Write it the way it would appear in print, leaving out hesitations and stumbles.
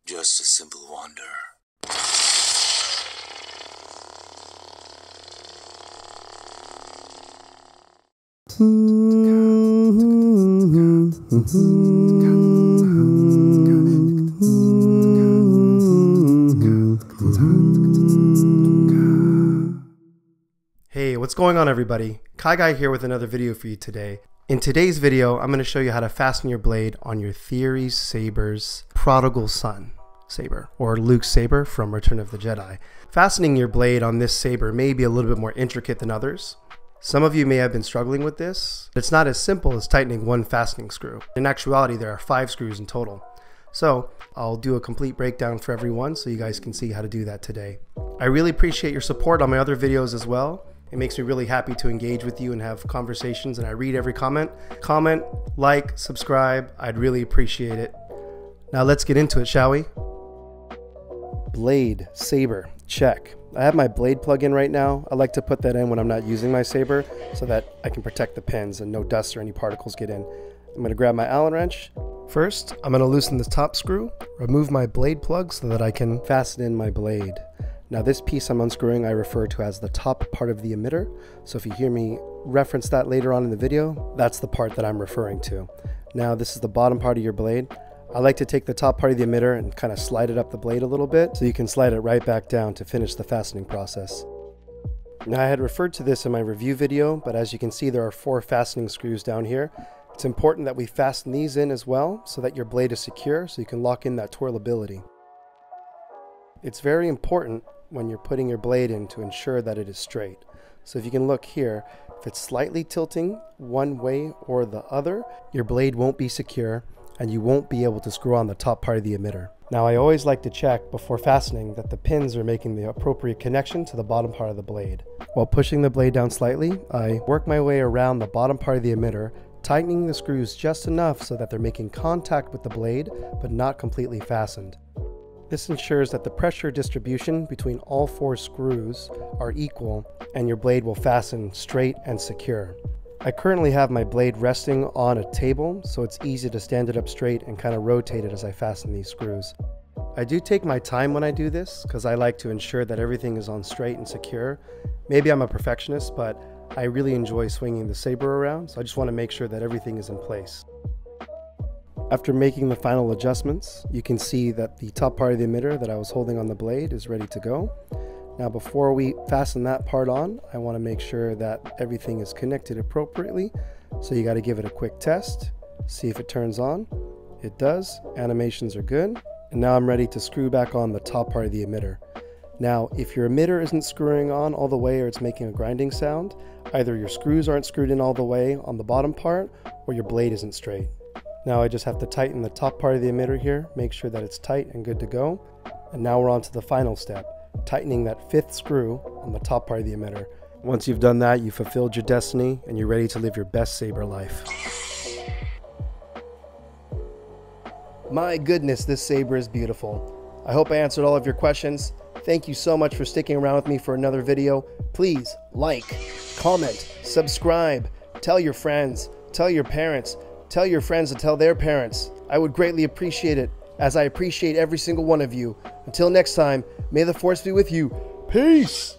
Just a simple wonder. Hey, what's going on everybody? Kai Guy here with another video for you today. In today's video, I'm going to show you how to fasten your blade on your Theories Sabers Prodigal Son saber, or Luke's saber from Return of the Jedi. Fastening your blade on this saber may be a little bit more intricate than others. Some of you may have been struggling with this. It's not as simple as tightening one fastening screw. In actuality, there are 5 screws in total. So I'll do a complete breakdown for everyone so you guys can see how to do that today. I really appreciate your support on my other videos as well. It makes me really happy to engage with you and have conversations, and I read every comment. Comment, like, subscribe. I'd really appreciate it. Now let's get into it, shall we? Blade, saber, check. I have my blade plug in right now. I like to put that in when I'm not using my saber so that I can protect the pins and no dust or any particles get in. I'm going to grab my Allen wrench. First, I'm going to loosen the top screw, remove my blade plug so that I can fasten in my blade. Now this piece I'm unscrewing I refer to as the top part of the emitter, so if you hear me reference that later on in the video, that's the part that I'm referring to. Now this is the bottom part of your blade. I like to take the top part of the emitter and kind of slide it up the blade a little bit so you can slide it right back down to finish the fastening process. Now I had referred to this in my review video, but as you can see there are 4 fastening screws down here. It's important that we fasten these in as well so that your blade is secure so you can lock in that twirlability. It's very important when you're putting your blade in to ensure that it is straight. So if you can look here, if it's slightly tilting one way or the other, your blade won't be secure and you won't be able to screw on the top part of the emitter. Now I always like to check before fastening that the pins are making the appropriate connection to the bottom part of the blade. While pushing the blade down slightly, I work my way around the bottom part of the emitter, tightening the screws just enough so that they're making contact with the blade but not completely fastened. This ensures that the pressure distribution between all 4 screws are equal and your blade will fasten straight and secure. I currently have my blade resting on a table, so it's easy to stand it up straight and kind of rotate it as I fasten these screws. I do take my time when I do this because I like to ensure that everything is on straight and secure. Maybe I'm a perfectionist, but I really enjoy swinging the saber around, so I just want to make sure that everything is in place. After making the final adjustments, you can see that the top part of the emitter that I was holding on the blade is ready to go. Now before we fasten that part on, I want to make sure that everything is connected appropriately. So you got to give it a quick test, see if it turns on. It does, animations are good. And now I'm ready to screw back on the top part of the emitter. Now if your emitter isn't screwing on all the way or it's making a grinding sound, either your screws aren't screwed in all the way on the bottom part or your blade isn't straight. Now I just have to tighten the top part of the emitter here, make sure that it's tight and good to go. And now we're on to the final step, tightening that 5th screw on the top part of the emitter. Once you've done that, you've fulfilled your destiny and you're ready to live your best saber life. My goodness, this saber is beautiful. I hope I answered all of your questions. Thank you so much for sticking around with me for another video. Please like, comment, subscribe, tell your friends, tell your parents, tell your friends to tell their parents. I would greatly appreciate it, as I appreciate every single one of you. Until next time, may the force be with you. Peace!